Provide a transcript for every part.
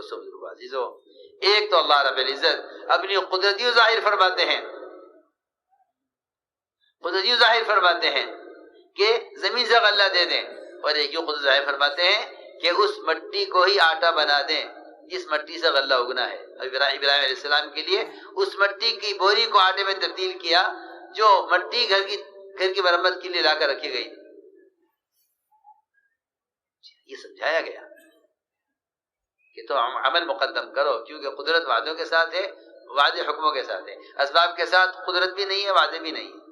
دوستوں بزرگوں عزیزو، ایک تو اللہ رب العزت اپنی قدرتی ظاہر فرماتے ہیں، قدرتی ظاہر فرماتے ہیں کہ زمین سے غلہ دے دیں، اور ایک یوں قدرت ظاہر فرماتے ہیں کہ اس مٹی کو ہی آٹا بنا دیں جس مٹی سے غلہ اگنا ہے۔ ابراہیم علیہ السلام کے لیے اس مٹی کی بوری کو آٹے میں تبدیل کیا جو مٹی گھر کی مرمت کے لیے لا کر رکھی گئی تھی۔ یہ سمجھایا گیا کہ تو عمل مقدم کرو، کیونکہ قدرت وعدوں کے ساتھ ہے، وعدے حکموں کے ساتھ ہے، اسباب کے ساتھ قدرت بھی نہیں ہے، وعدے بھی نہیں ہے۔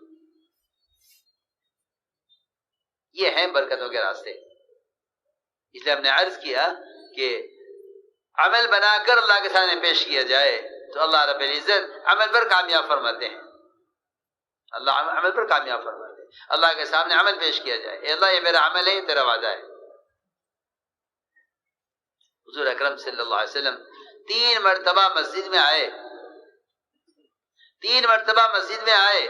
یہ ہیں برکتوں کے راستے۔ اس لیے ہم نے عرض کیا کہ عمل بنا کر اللہ کے سامنے پیش کیا جائے تو اللہ رب العزت عمل پر کامیاب فرماتے ہیں، اللہ عمل پر کامیاب فرماتے ہیں۔ اللہ کے سامنے عمل پیش کیا جائے، اے اللہ یہ میرا عمل ہے، یہ تیرا وعدہ ہے۔ حضور اکرم صلی اللہ علیہ وسلم 3 مرتبہ مسجد میں آئے، 3 مرتبہ مسجد میں آئے،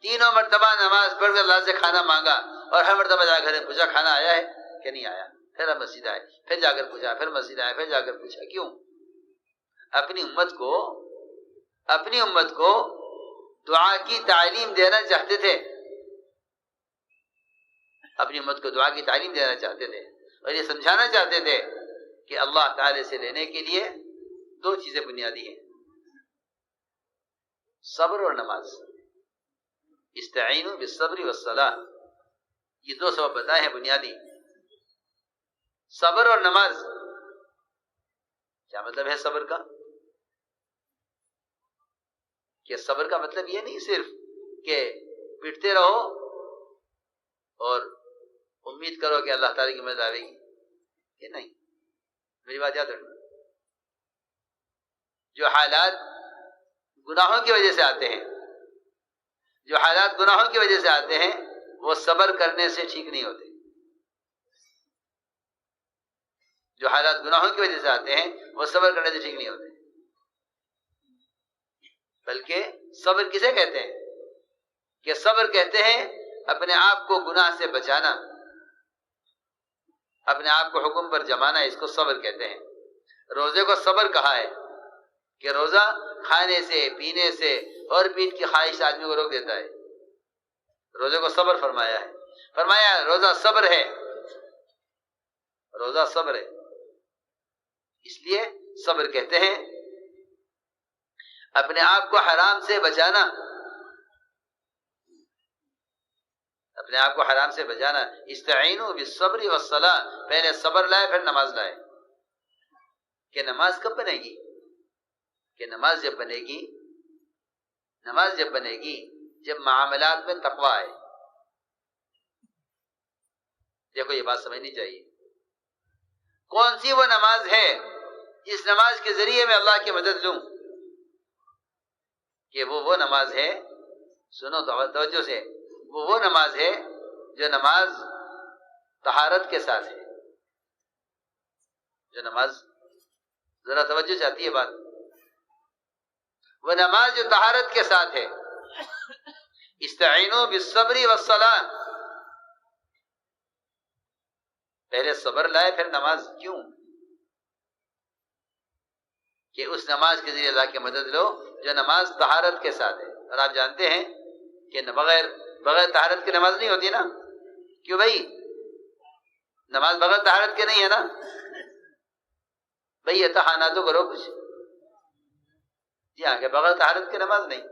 تینوں مرتبہ نماز پڑھ کر اللہ سے کھانا مانگا، اور ہر مرتبہ جا کر پوچھا کھانا آیا ہے کہ نہیں آیا، پھر مسجد آئے، پھر جا کر پوچھا، پھر مسجد آئے، پھر جا کر پوچھا۔ کیوں؟ اپنی امت کو دعا کی تعلیم دینا چاہتے تھے، اپنی امت کو دعا کی تعلیم دینا چاہتے تھے، اور یہ سمجھانا چاہتے تھے کہ اللہ تعالی سے لینے کے لیے 2 چیزیں بنیادی ہیں، صبر اور نماز۔ استعینوا بالصبر والصلاۃ، یہ 2 سبب بتائے ہیں بنیادی، صبر اور نماز۔ کیا مطلب ہے صبر کا؟ کہ صبر کا مطلب یہ نہیں صرف کہ پٹتے رہو اور امید کرو کہ اللہ تعالی کی مدد آئے گی، یہ نہیں، میری بات یاد رکھنا۔ جو حالات گناہوں کی وجہ سے آتے ہیں، جو حالات گناہوں کی وجہ سے آتے ہیں، وہ صبر کرنے سے ٹھیک نہیں ہوتے۔ جو حالات گناہوں کی وجہ سے آتے ہیں وہ صبر کرنے سے ٹھیک نہیں ہوتے، بلکہ صبر کسے کہتے ہیں؟ کہ صبر کہتے ہیں اپنے آپ کو گناہ سے بچانا، اپنے آپ کو حکم پر جمانا، اس کو صبر کہتے ہیں۔ روزے کو صبر کہا ہے کہ روزہ کھانے سے، پینے سے اور پیٹ کی خواہش آدمی کو روک دیتا ہے، روزے کو صبر فرمایا ہے۔ فرمایا روزہ صبر ہے، روزہ صبر ہے، اس لیے صبر کہتے ہیں اپنے آپ کو حرام سے بچانا، اپنے آپ کو حرام سے بچانا۔ استعینوا بالصبر والصلاۃ، پہلے صبر لائے پھر نماز لائے۔ کہ نماز کب بنے گی؟ کہ نماز جب بنے گی، نماز جب بنے گی جب معاملات میں تقویٰ آئے۔ دیکھو یہ بات سمجھنی چاہیے، کون سی وہ نماز ہے جس نماز کے ذریعے میں اللہ کی مدد لوں؟ کہ وہ نماز ہے، سنو توجہ سے، وہ نماز ہے جو نماز طہارت کے ساتھ ہے، جو نماز، ذرا توجہ چاہتی ہے بات، وہ نماز جو طہارت کے ساتھ ہے۔ استعینوا بالصبر والصلاۃ، پہلے صبر لائے پھر نماز۔ کیوں؟ کہ اس نماز کے ذریعے اللہ کی مدد لو جو نماز طہارت کے ساتھ ہے۔ اور آپ جانتے ہیں کہ بغیر طہارت کی نماز نہیں ہوتی نا؟ کیوں بھائی؟ نماز بغیر طہارت کے نہیں ہے نا؟ بھائی اتحانہ تو کرو کچھ۔ جی ہاں، کہ بغیر طہارت کی نماز نہیں،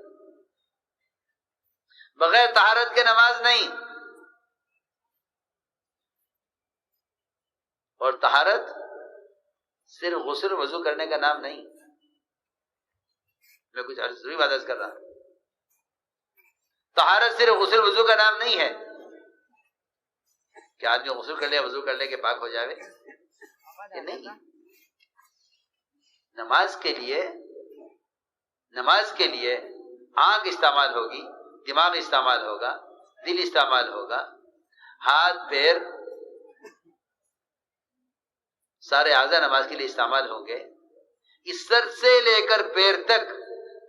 بغیر طہارت کے نماز نہیں۔ اور طہارت صرف غسل وضو کرنے کا نام نہیں، میں کچھ ضروری بات کر رہا ہوں۔ طہارت صرف غسل وضو کا نام نہیں ہے کہ آدمی غسل کر لے، وضو کر لے کہ پاک ہو جاوے، یہ نہیں۔ نماز کے لیے آنکھ استعمال ہوگی، دماغ استعمال ہوگا، دل استعمال ہوگا، ہاتھ پیر سارے اعضاء نماز کے لیے استعمال ہوں گے۔ اس سر سے لے کر پیر تک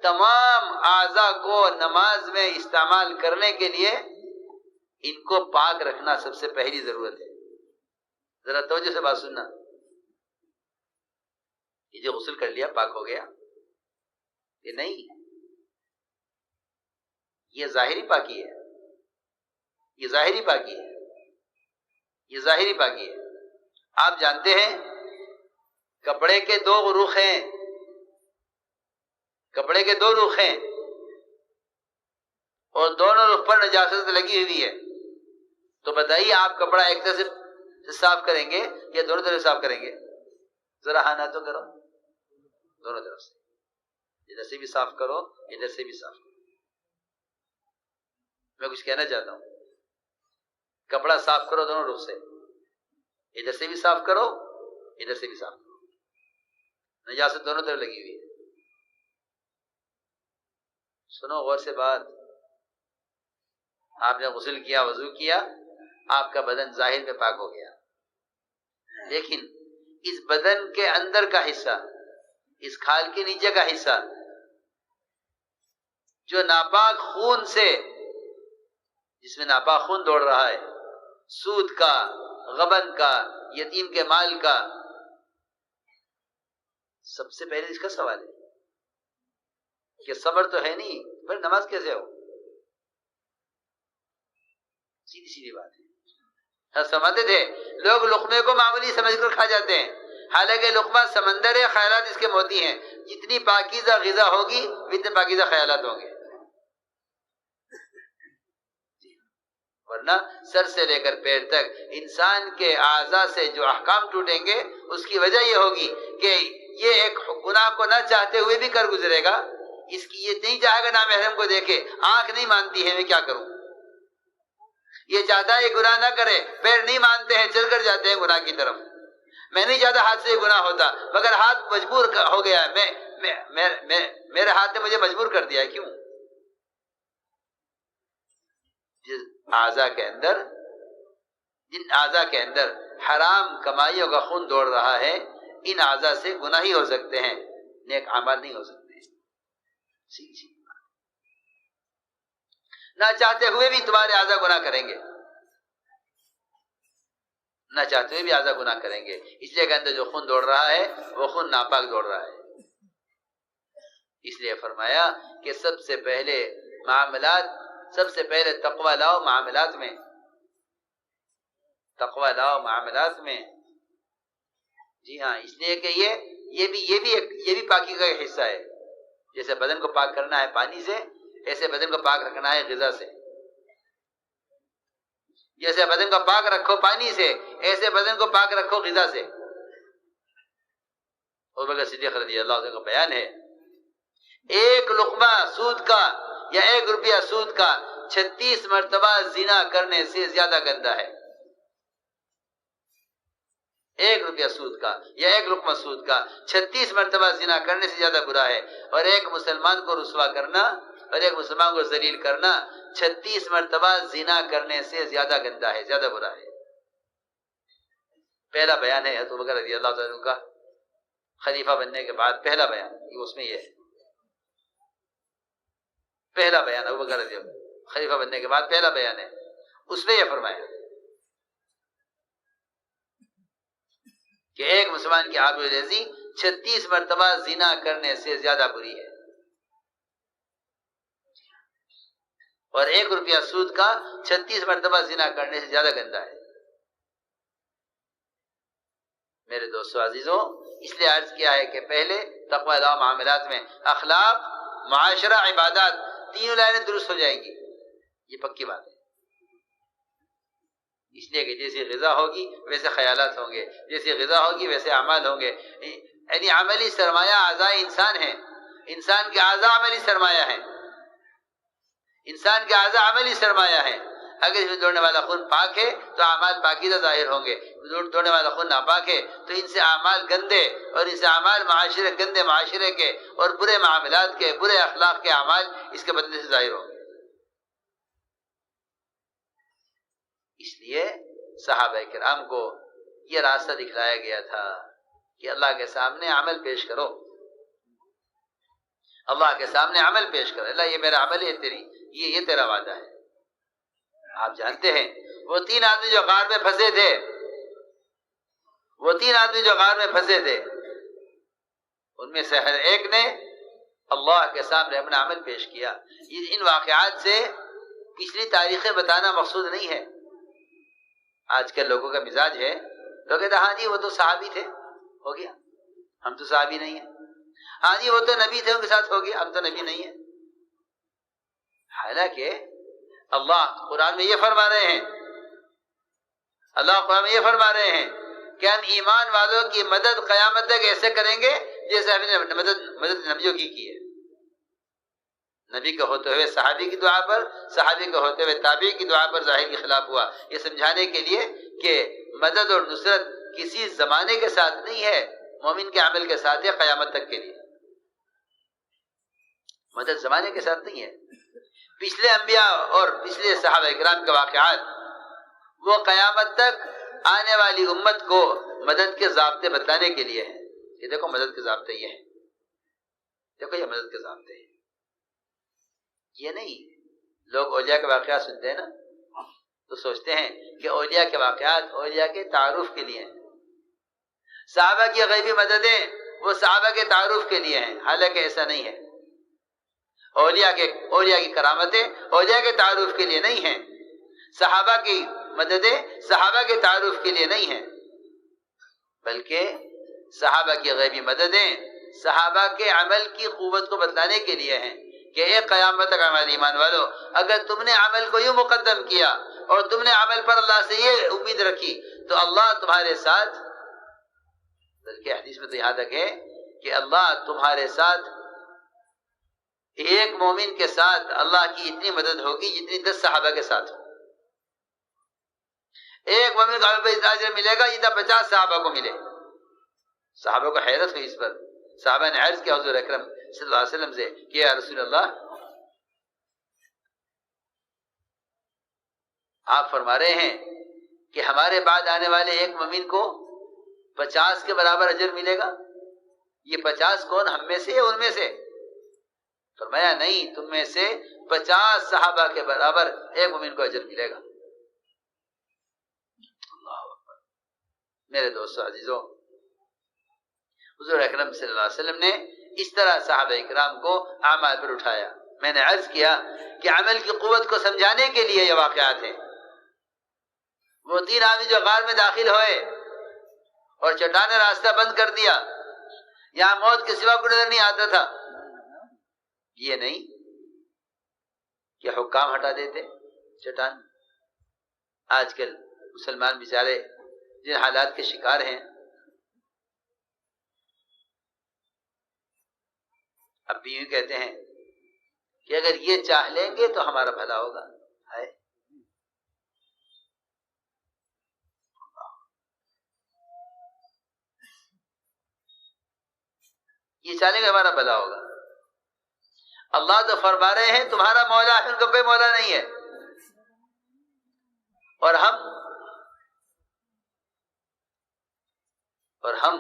تمام اعضاء کو نماز میں استعمال کرنے کے لیے ان کو پاک رکھنا سب سے پہلی ضرورت ہے۔ ذرا توجہ سے بات سننا۔ یہ جو غسل کر لیا پاک ہو گیا، یہ نہیں، یہ ظاہری پاکی ہے، یہ ظاہری پاکی ہے، یہ ظاہری پاکی ہے۔ آپ جانتے ہیں کپڑے کے دو رخ ہیں، کپڑے کے دو رخ ہیں اور دونوں رخ پر نجاست لگی ہوئی ہے، تو بتائیے آپ کپڑا ایک طرف سے صاف کریں گے یا دونوں طرف صاف کریں گے؟ ذرا ہاں نہ تو کرو، دونوں طرف سے، ادھر سے بھی صاف کرو ادھر سے بھی صاف کرو۔ میں کچھ کہنا چاہتا ہوں، کپڑا صاف کرو دونوں رخ سے، ادھر سے بھی صاف کرو ادھر سے بھی صاف کرو، نجاست دونوں طرف لگی ہوئی ہے۔ سنو غور سے بات، آپ نے غسل کیا، وضو کیا، آپ کا بدن ظاہر میں پاک ہو گیا، لیکن اس بدن کے اندر کا حصہ، اس کھال کے نیچے کا حصہ جو ناپاک خون سے، جس میں ناپاک خون دوڑ رہا ہے، سود کا، غبن کا، یتیم کے مال کا، سب سے پہلے اس کا سوال ہے کہ صبر تو ہے نہیں، پھر نماز کیسے ہو؟ سیدھی سیدھی بات ہے۔ سمجھتے تھے لوگ لقمے کو معمولی سمجھ کر کھا جاتے ہیں، حالانکہ لقمہ سمندر ہے، خیالات اس کے موتی ہیں۔ جتنی پاکیزہ غذا ہوگی اتنے پاکیزہ خیالات ہوں گے، ورنہ سر سے لے کر پیر تک انسان کے اعضاء سے جو احکام ٹوٹیں گے اس کی وجہ یہ ہوگی کہ یہ ایک گناہ کو نہ چاہتے ہوئے بھی کر گزرے گا، اس کی یہ نہیں چاہے گا نامحرم کو دیکھے، آنکھ نہیں مانتی ہے میں کیا کروں، یہ چاہتا ہے گناہ نہ کرے، پیر نہیں مانتے ہیں چل کر جاتے ہیں گناہ کی طرف، میں نہیں چاہتا ہاتھ سے یہ گناہ ہوتا مگر ہاتھ مجبور ہو گیا ہے، میرے ہاتھ نے مجھے مجبور کر دیا ہے، کیوں؟ جن اعضاء کے اندر حرام کمائیوں کا خون دوڑ رہا ہے، ان اعضاء سے گناہ ہی ہو سکتے ہیں، نیک اعمال نہیں ہو سکتے۔ سیدھی نہ چاہتے ہوئے بھی تمہارے اعضاء گناہ کریں گے، نہ چاہتے ہوئے بھی اعضاء گناہ کریں گے، اس لیے کہ اندر جو خون دوڑ رہا ہے وہ خون ناپاک دوڑ رہا ہے۔ اس لیے فرمایا کہ سب سے پہلے تقوی لاؤ معاملات میں، تقوی لاؤ معاملات میں۔ جی ہاں، اس لیے کہ یہ بھی پاکی کا ایک حصہ ہے۔ جیسے بدن کو پاک کرنا ہے پانی سے، ایسے بدن کو پاک رکھنا ہے غذا سے۔ جیسے بدن کو پاک رکھو پانی سے، ایسے بدن کو پاک رکھو غذا سے۔ ابوبکر صدیق رضی اللہ عنہ کا بیان ہے، ایک لقمہ سود کا یا 1 روپیہ سود کا 36 مرتبہ زنا کرنے سے زیادہ گندا ہے۔ 1 روپیہ سود کا یا 1 لقمہ سود کا 36 مرتبہ زنا کرنے سے زیادہ برا ہے، اور ایک مسلمان کو رسوا کرنا اور ایک مسلمان کو ذلیل کرنا 36 مرتبہ زنا کرنے سے زیادہ گندا ہے، زیادہ برا ہے۔ پہلا بیان ہے حضرت ابوبکر رضی اللہ عنہ کا خلیفہ بننے کے بعد، پہلا بیان اس میں یہ ہے، پہلا بیان ابوبکر رضی اللہ عنہ خلیفہ بننے کے بعد پہلا بیان ہے، اس میں یہ فرمایا کہ ایک مسلمان کی آبرو ریزی 36 مرتبہ زنا کرنے سے زیادہ بری ہے، اور 1 روپیہ سود کا 36 مرتبہ زنا کرنے سے زیادہ گندا ہے۔ میرے دوستو عزیزوں، اس لیے عرض کیا ہے کہ پہلے تقوی لاؤ معاملات میں، اخلاق، معاشرہ، عبادات، تینوں لائنیں درست ہو جائیں گی، یہ پکی بات ہے۔ اس لیے کہ جیسی غذا ہوگی ویسے خیالات ہوں گے، جیسی غذا ہوگی ویسے اعمال ہوں گے۔ یعنی عملی سرمایہ اعضاء انسان ہیں، انسان کے اعضاء عملی سرمایہ ہیں، انسان کے اعضاء عملی سرمایہ ہیں۔ اگر اس میں دوڑنے والا خون پاک ہے تو اعمال پاکیزہ ظاہر ہوں گے، دوڑنے والا خون ناپاک ہے تو ان سے اعمال گندے، اور ان سے اعمال معاشرے گندے معاشرے کے اور برے معاملات کے، برے اخلاق کے اعمال اس کے بدلے سے ظاہر ہوں گے۔ اس لیے صحابہ کرام کو یہ راستہ دکھلایا گیا تھا کہ اللہ کے سامنے عمل پیش کرو، اللہ کے سامنے عمل پیش کرو، اللہ یہ میرا عمل ہے، یہ تیرا وعدہ ہے۔ آپ جانتے ہیں وہ 3 آدمی جو غار میں پھنسے تھے، ان میں سے ہر ایک نے اللہ کے سامنے اپنا عمل پیش کیا. ان واقعات سے پچھلی تاریخیں بتانا مقصود نہیں ہے. آج کل لوگوں کا مزاج ہے، لوگ کہتے ہیں ہاں جی وہ تو صحابی تھے، ہو گیا، ہم تو صحابی نہیں ہیں. ہاں جی وہ تو نبی تھے، ان کے ساتھ ہو گیا، ہم تو نبی نہیں ہیں. حالانکہ اللہ قرآن میں یہ فرما رہے ہیں، اللہ قرآن میں یہ فرما رہے ہیں کہ ہم ایمان والوں کی مدد قیامت تک ایسے کریں گے جیسے ہم نے مدد نبیوں کی ہے. نبی کے ہوتے ہوئے صحابی کی دعا پر، صحابی کے ہوتے ہوئے تابعی کی دعا پر ظاہر کے خلاف ہوا. یہ سمجھانے کے لیے کہ مدد اور نصرت کسی زمانے کے ساتھ نہیں ہے، مومن کے عمل کے ساتھ ہے قیامت تک کے لیے. مدد زمانے کے ساتھ نہیں ہے. پچھلے انبیاء اور پچھلے صحابہ کرام کے واقعات وہ قیامت تک آنے والی امت کو مدد کے ضابطے بتانے کے لیے ہیں. یہ دیکھو مدد کے ضابطے یہ ہیں، دیکھو یہ مدد کے ضابطے ہیں. یہ نہیں لوگ اولیاء کے واقعات سنتے ہیں نا تو سوچتے ہیں کہ اولیاء کے واقعات اولیاء کے تعارف کے لیے ہیں، صحابہ کی غیبی مددیں وہ صحابہ کے تعارف کے لیے ہیں. حالانکہ ایسا نہیں ہے. اولیاء کی کرامتیں اولیاء کے تعارف کے لیے نہیں ہیں. صحابہ کی مددیں صحابہ کے تعارف کے لیے نہیں ہیں، بلکہ صحابہ کی غیبی مددیں صحابہ کے عمل کی قوت کو بتلانے کے لیے ہیں کہ ایک قیامت تک ہمارے ایمان والو، اگر تم نے عمل کو یوں مقدم کیا اور تم نے عمل پر اللہ سے یہ امید رکھی تو اللہ تمہارے ساتھ، بلکہ حدیث میں تو یہاں تک ہے کہ اللہ تمہارے ساتھ، ایک مومن کے ساتھ اللہ کی اتنی مدد ہوگی جتنی 10 صحابہ کے ساتھ ہو. ایک مومن کو عمل پر اتنا اجر ملے گا جتنا 50 صحابہ کو ملے. صحابہ کو حیرت ہوئی اس پر. صحابہ نے عرض کیا حضور اکرم صلی اللہ علیہ وسلم سے کہ یا رسول اللہ، آپ فرما رہے ہیں کہ ہمارے بعد آنے والے ایک مومن کو 50 کے برابر اجر ملے گا، یہ 50 کون، ہم میں سے یا ان میں سے؟ فرمایا نہیں، تم میں سے 50 صحابہ کے برابر ایک مومن کو اجر ملے گا. اللہ اکبر. میرے دوستو عزیزو، حضور اکرم صلی اللہ علیہ وسلم نے اس طرح صحابہ اکرام کو اعمال پر اٹھایا. میں نے عرض کیا کہ عمل کی قوت کو سمجھانے کے لیے یہ واقعات ہیں. وہ 3 آدمی جو غار میں داخل ہوئے اور چٹان نے راستہ بند کر دیا، یہاں موت کے سوا کو نظر نہیں آتا تھا. یہ نہیں کہ حکام ہٹا دیتے چٹان. آج کل مسلمان بیچارے جن حالات کے شکار ہیں، اب بھی یوں کہتے ہیں کہ اگر یہ چاہ لیں گے تو ہمارا بھلا ہوگا. ہے یہ چاہ لیں گے ہمارا بھلا ہوگا. اللہ تو فرما رہے ہیں تمہارا مولا ہے، ان کا کوئی مولا نہیں ہے. اور ہم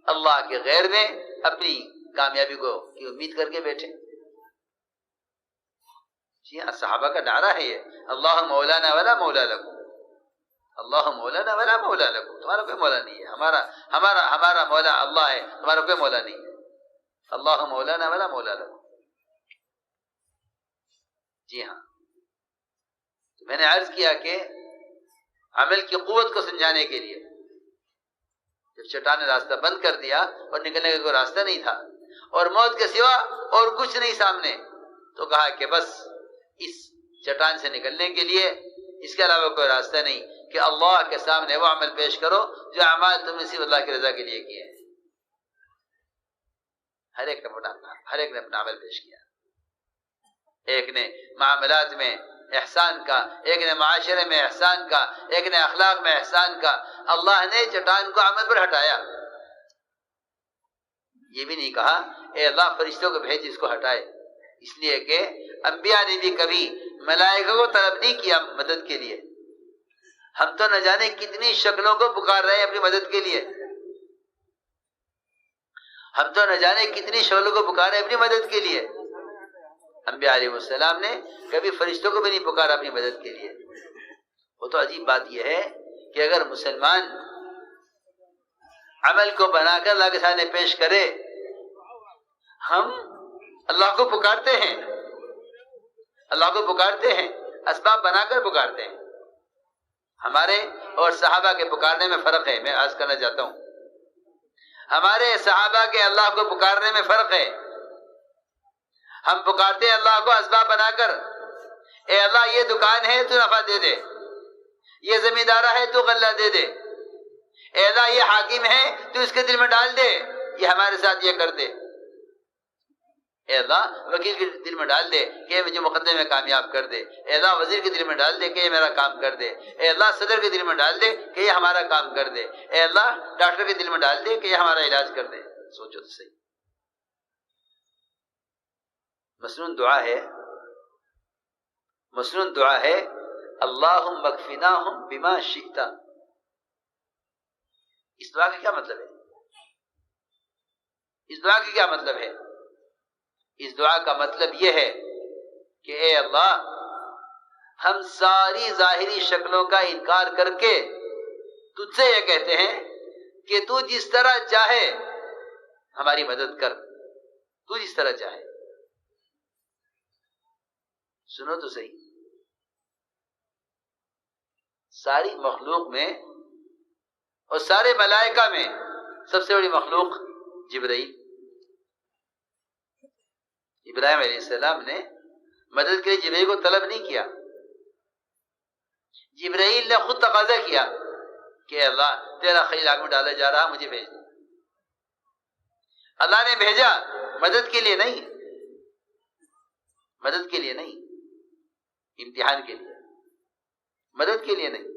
اللہ کے غیر میں اپنی کامیابی کو کی امید کر کے بیٹھے. جی ہاں، صحابہ کا نعرہ ہے یہ، اللہ مولانا ولا مولا لکم، اللہ مولانا ولا مولا لکم. تمہارا کوئی مولا نہیں ہے، ہمارا مولا اللہ ہے، تمہارا کوئی مولا نہیں ہے. اللہ مولانا ولا مولا لکم. جی ہاں، تو میں نے عرض کیا کہ عمل کی قوت کو سمجھانے کے لیے جب چٹان نے راستہ بند کر دیا اور نکلنے کا کوئی راستہ نہیں تھا اور موت کے سوا اور کچھ نہیں سامنے، تو کہا کہ بس اس چٹان سے نکلنے کے لیے اس کے علاوہ کوئی راستہ نہیں کہ اللہ کے سامنے وہ عمل پیش کرو جو اعمال تم نے صرف اللہ کی رضا کے لیے کیے ہیں. ہر ایک نے اپنا عمل پیش کیا. ایک نے معاملات میں احسان کا، ایک نے معاشرے میں احسان کا، ایک نے اخلاق میں احسان کا. اللہ نے چٹان کو عمل پر ہٹایا. یہ بھی نہیں کہا اے اللہ فرشتوں کو بھیج اس کو ہٹائے، اس لیے کہ انبیاء نے بھی کبھی ملائکہ کو طلب نہیں کیا مدد کے لیے. ہم تو نہ جانے کتنی شکلوں کو پکار رہے ہیں اپنی مدد کے لیے، ہم تو نہ جانے کتنی شکلوں کو پکارے اپنی مدد کے لیے. انبیاء علیہ السلام نے کبھی فرشتوں کو بھی نہیں پکارا اپنی مدد کے لیے. وہ تو عجیب بات یہ ہے کہ اگر مسلمان عمل کو بنا کر اللہ کے سامنے پیش کرے ہم اللہ کو پکارتے ہیں، اللہ کو پکارتے ہیں، اسباب بنا کر پکارتے ہیں. ہمارے اور صحابہ کے پکارنے میں فرق ہے. میں عرض کرنا چاہتا ہوں، ہمارے صحابہ کے اللہ کو پکارنے میں فرق ہے. ہم پکارتے ہیں اللہ کو اسباب بنا کر، اے اللہ یہ دکان ہے تو نفع دے دے، یہ زمیندارہ ہے تو غلہ دے دے، اے اللہ یہ حاکم ہے تو اس کے دل میں ڈال دے یہ ہمارے ساتھ یہ کر دے، اے اللہ وکیل کے دل میں ڈال دے کہ مجھے مقدمے میں کامیاب کر دے، اے اللہ وزیر کے دل میں ڈال دے کہ یہ میرا کام کر دے، اے اللہ صدر کے دل میں ڈال دے کہ یہ ہمارا کام کر دے، اے اللہ ڈاکٹر کے دل میں ڈال دے کہ یہ ہمارا علاج کر دے. سوچو تو صحیح. مسنون دعا ہے، مسنون دعا ہے اللہم اکفناہم بما شئت. اس دعا کا کیا مطلب ہے؟ اس دعا کا کیا مطلب ہے؟ اس دعا کا مطلب یہ ہے کہ اے اللہ ہم ساری ظاہری شکلوں کا انکار کر کے تجھ سے یہ کہتے ہیں کہ تو جس طرح چاہے ہماری مدد کر، تو جس طرح چاہے. سنو تو صحیح، ساری مخلوق میں اور سارے ملائکہ میں سب سے بڑی مخلوق جبرائیل. ابراہیم علیہ السلام نے مدد کے لیے جبرائیل کو طلب نہیں کیا، جبرائیل نے خود تقاضا کیا کہ اللہ تیرا خلیل آگ میں ڈالا جا رہا، مجھے بھیج دے. اللہ نے بھیجا مدد کے لیے نہیں، مدد کے لیے نہیں، امتحان کے لیے، مدد کے لیے نہیں.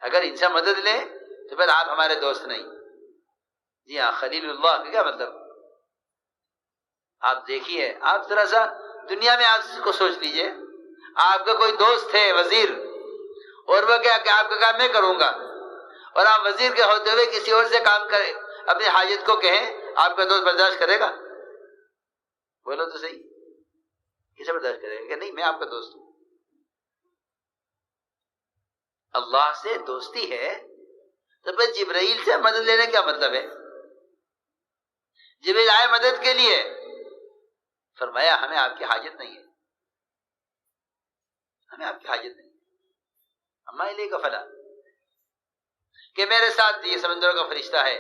اگر ان سے مدد لیں تو پھر آپ ہمارے دوست نہیں. جی ہاں، خلیل اللہ کا کیا مطلب؟ آپ دیکھیے، آپ ذرا سا دنیا میں آپ کو سوچ لیجئے، آپ کا کوئی دوست ہے وزیر، اور وہ کیا کہ آپ کا کام میں کروں گا، اور آپ وزیر کے ہوتے ہوئے کسی اور سے کام کریں، اپنی حاجت کو کہیں، آپ کا دوست برداشت کرے گا؟ بولو تو صحیح، کسے برداشت کرے گا کہ نہیں میں آپ کا دوست ہوں؟ اللہ سے دوستی ہے تو پھر جبرائیل سے مدد لینے کا مطلب ہے؟ جبرائیل آئے مدد کے لیے، فرمایا ہمیں آپ کی حاجت نہیں ہے، ہمیں آپ کی حاجت نہیں. اما الیک فلا، کہ میرے ساتھ یہ سمندروں کا فرشتہ ہے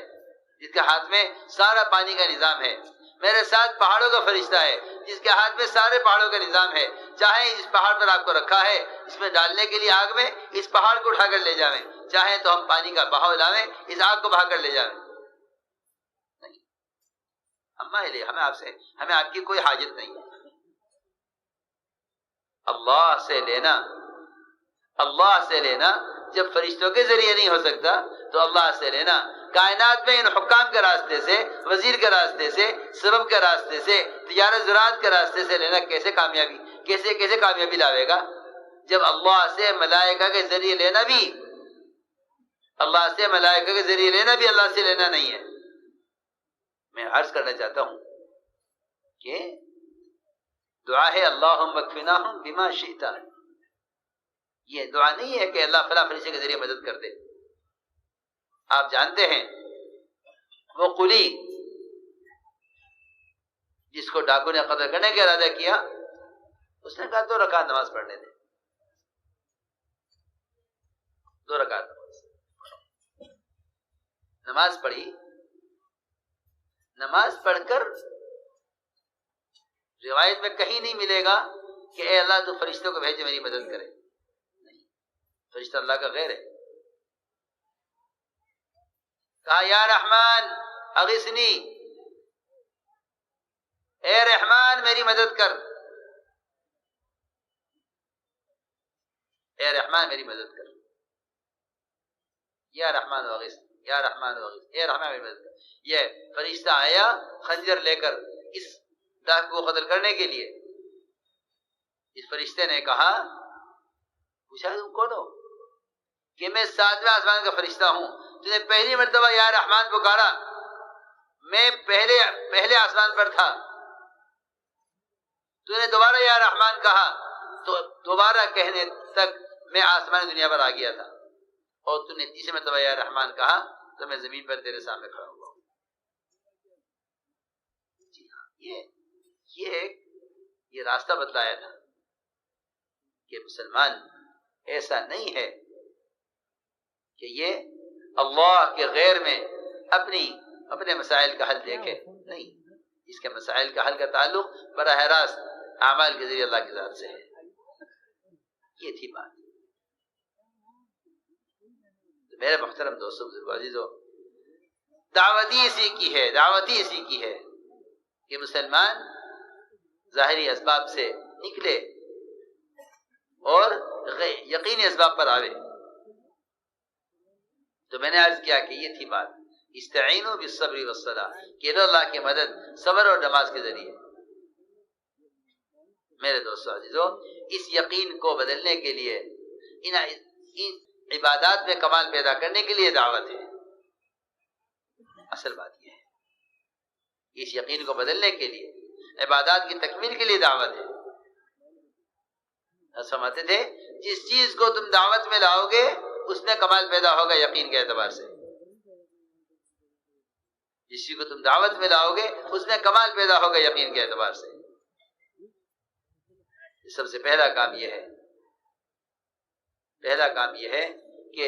جس کے ہاتھ میں سارا پانی کا نظام ہے، میرے ساتھ پہاڑوں کا فرشتہ ہے جس کے ہاتھ میں سارے پہاڑوں کا نظام ہے، چاہیں اس پہاڑ پر آپ کو رکھا ہے اس میں ڈالنے کے لیے آگ میں، اس پہاڑ کو اٹھا کر لے جاویں، چاہیں تو ہم پانی کا بہاؤ لاویں اس آگ کو بہا کر لے جاویں. نہیں، اما الیک، ہمیں آپ کی کوئی حاجت نہیں. اللہ سے لینا، اللہ سے لینا جب فرشتوں کے ذریعے نہیں ہو سکتا تو اللہ سے لینا کائنات میں ان حکام کے راستے سے، وزیر کے راستے سے، سبب کے راستے سے، تجارت زراعت کے راستے سے لینا کیسے کامیابی لاوے گا؟ جب اللہ سے ملائکہ کے ذریعے لینا بھی، اللہ سے ملائکہ کے ذریعے لینا بھی اللہ سے لینا نہیں ہے. میں عرض کرنا چاہتا ہوں کہ دعا ہے اللہم اکفناہم بما شئت. یہ دعا نہیں ہے کہ اللہ فلاں فرشتے کے ذریعے مدد کر دے. آپ جانتے ہیں وہ قلی جس کو ڈاکو نے قتل کرنے کا ارادہ کیا، اس نے کہا 2 رکعت نماز پڑھنے دے. 2 رکعت نماز پڑھی. نماز پڑھ کر روایت میں کہیں نہیں ملے گا کہ اے اللہ تو فرشتوں کو بھیجے میری مدد کرے. نہیں، فرشتہ اللہ کا غیر ہے. کہا یا رحمان اغثنی، اے رحمان میری مدد کر، اے رحمان میری مدد کر، یا رحمان اغثنی، یا رحمان اغثنی، اے رحمان میری مدد کر. یہ فرشتہ آیا خنجر لے کر اس ڈاکو کو قتل کرنے کے لیے. اس فرشتے نے کہا، پوچھا تم کون ہو؟ کہ میں 7ویں آسمان کا فرشتہ ہوں. تو نے پہلی مرتبہ یا رحمان پکارا، میں پہلے آسمان پر تھا. تو نے دوبارہ یا رحمان کہا تو دوبارہ کہنے تک میں آسمان دنیا پر آ گیا تھا. اور تو نے تیسری مرتبہ یا رحمان کہا تو میں زمین پر تیرے سامنے کھڑا ہوا ہوں. جی ہاں، یہ راستہ بتلایا تھا کہ مسلمان ایسا نہیں ہے کہ یہ اللہ کے غیر میں اپنے مسائل کا حل دیکھے، نہیں، اس کے مسائل کا حل کا تعلق براہ راست اعمال کے ذریعے اللہ کی ذات سے ہے. یہ تھی بات. تو میرے محترم دوستوں، بزرگوں، عزیزوں، دعوتی اسی کی ہے کہ مسلمان ظاہری اسباب سے نکلے اور یقینی اسباب پر آوے. تو میں نے عرض کیا کہ یہ تھی بات، استعینوا بالصبر والصلاۃ، کہ اللہ کی مدد صبر اور نماز کے ذریعے. میرے دوستو عزیزو، اس یقین کو بدلنے کے لیے، ان عبادات میں کمال پیدا کرنے کے لیے دعوت ہے. اصل بات یہ ہے، اس یقین کو بدلنے کے لیے، عبادات کی تکمیل کے لیے دعوت ہے. سمجھتے تھے جس چیز کو تم دعوت میں لاؤ گے اس میں کمال پیدا ہوگا یقین کے اعتبار سے. جس چیز کو تم دعوت میں لاؤ گے اس میں کمال پیدا ہوگا یقین کے اعتبار سے. سب سے پہلا کام یہ ہے کہ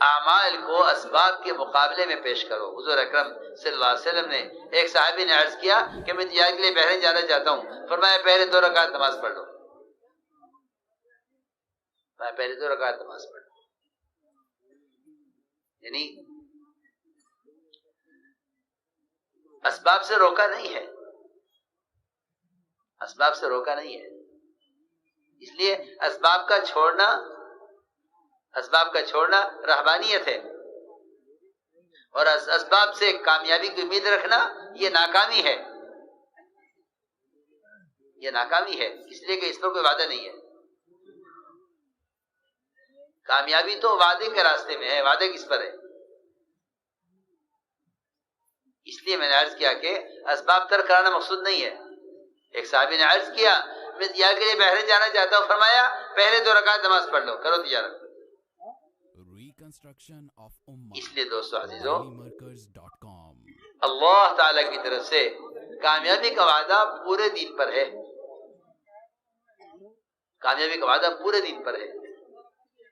اعمال کو اسباب کے مقابلے میں پیش کرو. حضور اکرم صلی اللہ علیہ وسلم نے، ایک صحابی نے عرض کیا کہ میں تجارت کے لیے بحرین جانا چاہتا ہوں. فرمایا پہلے 2 رکعت نماز پڑھ لو. یعنی اسباب سے روکا نہیں ہے، اس لیے اسباب کا چھوڑنا رہبانیت ہے، اور اسباب سے کامیابی کی امید رکھنا یہ ناکامی ہے. اس لیے کہ اس پر کوئی وعدہ نہیں ہے. کامیابی تو وعدے کے راستے میں ہے، وعدے کس پر ہے؟ اس لیے میں نے عرض کیا کہ اسباب ترک کرانا مقصود نہیں ہے. ایک صحابی نے عرض کیا میں تجارت کے لیے بحرین جانا چاہتا ہوں. فرمایا پہلے 2 رکعت نماز پڑھ لو، کرو تجارت. اس لیے دوستو عزیزو، اللہ تعالی کی طرف سے کامیابی کا وعدہ پورے دین پر ہے.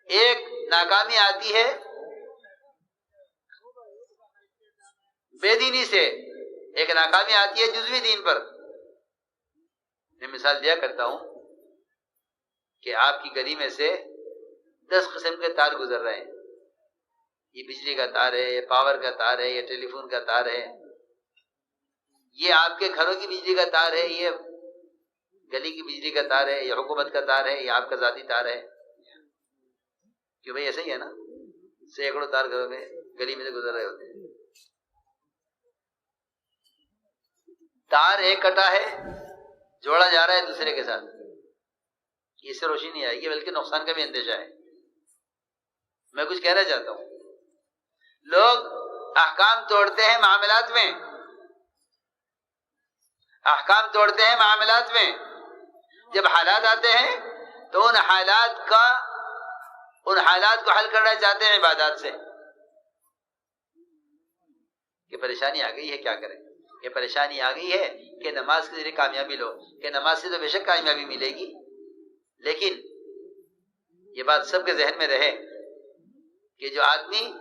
ایک ناکامی آتی ہے بے دینی سے، ایک ناکامی آتی ہے جزوی دین پر. میں مثال دیا کرتا ہوں کہ آپ کی گلی میں سے 10 قسم کے تار گزر رہے ہیں. یہ بجلی کا تار ہے، یہ پاور کا تار ہے، یہ ٹیلی فون کا تار ہے، یہ آپ کے گھروں کی بجلی کا تار ہے، یہ گلی کی بجلی کا تار ہے، یہ حکومت کا تار ہے، یہ آپ کا ذاتی تار ہے. کیوں بھائی ایسا ہی ہے نا؟ سینکڑوں تار گھروں میں گلی میں سے گزر رہے ہوتے ہیں. تار ایک کٹا ہے، جوڑا جا رہا ہے دوسرے کے ساتھ، اس سے روشنی نہیں آئے گی بلکہ نقصان کا بھی اندیشہ ہے. میں کچھ کہنا چاہتا ہوں، لوگ احکام توڑتے ہیں معاملات میں، جب حالات آتے ہیں تو ان حالات کو حل کرنا چاہتے ہیں عبادات سے. کہ پریشانی آ گئی ہے، کیا کریں؟ یہ پریشانی آ گئی ہے کہ نماز کے ذریعے کامیابی لو، کہ نماز سے تو بے شک کامیابی ملے گی، لیکن یہ بات سب کے ذہن میں رہے کہ جو آدمی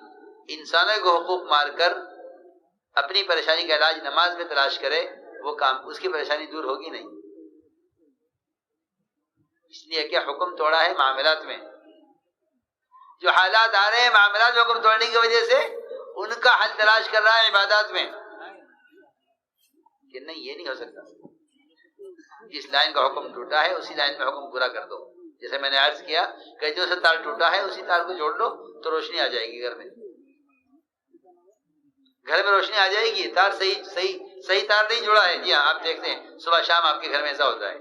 انسانوں کو حقوق مار کر اپنی پریشانی کا علاج نماز میں تلاش کرے، وہ کام اس کی پریشانی دور ہوگی نہیں. اس لیے کیا حکم توڑا ہے معاملات میں. جو حالات آ رہے ہیں معاملات میں حکم توڑنے کی وجہ سے ان کا حل تلاش کر رہا ہے عبادات میں. کہ نہیں، یہ نہیں ہو سکتا. جس لائن کا حکم ٹوٹا ہے اسی لائن میں حکم پورا کر دو. جیسے میں نے عرض کیا کہ جو سے تار ٹوٹا ہے اسی تار کو جوڑ لو تو روشنی آ جائے گی. گھر میں روشنی آ جائے گی. تار صحیح تار نہیں جوڑا ہے. جی ہاں، آپ دیکھتے ہیں صبح شام آپ کے گھر میں ایسا ہوتا ہے،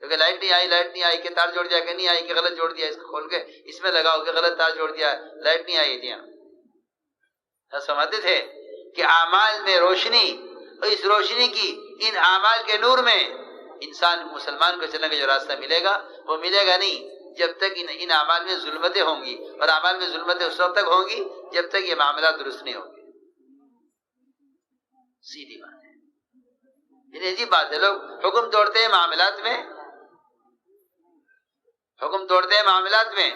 کیونکہ لائٹ نہیں آئی کہ تار جوڑ دیا، کہ نہیں آئی کہ غلط جوڑ دیا، اس کو کھول کے اس میں لگاؤ کہ غلط تار جوڑ دیا، لائٹ نہیں آئی. جی ہاں، سمجھتے تھے کہ اعمال میں روشنی، اور اس روشنی کی ان اعمال کے نور میں مسلمان کو چلنے کا جو راستہ ملے گا وہ ملے گا نہیں جب تک ان اعمال میں ظلمتیں ہوں گی. اور اعمال میں ظلمتیں اس وقت تک ہوں گی جب تک یہ معاملات درست نہیں ہوں گے. سیدھی بات ہے. یعنی عجیب بات ہے، لوگ حکم توڑتے ہیں معاملات میں، حکم توڑتے ہیں معاملات میں،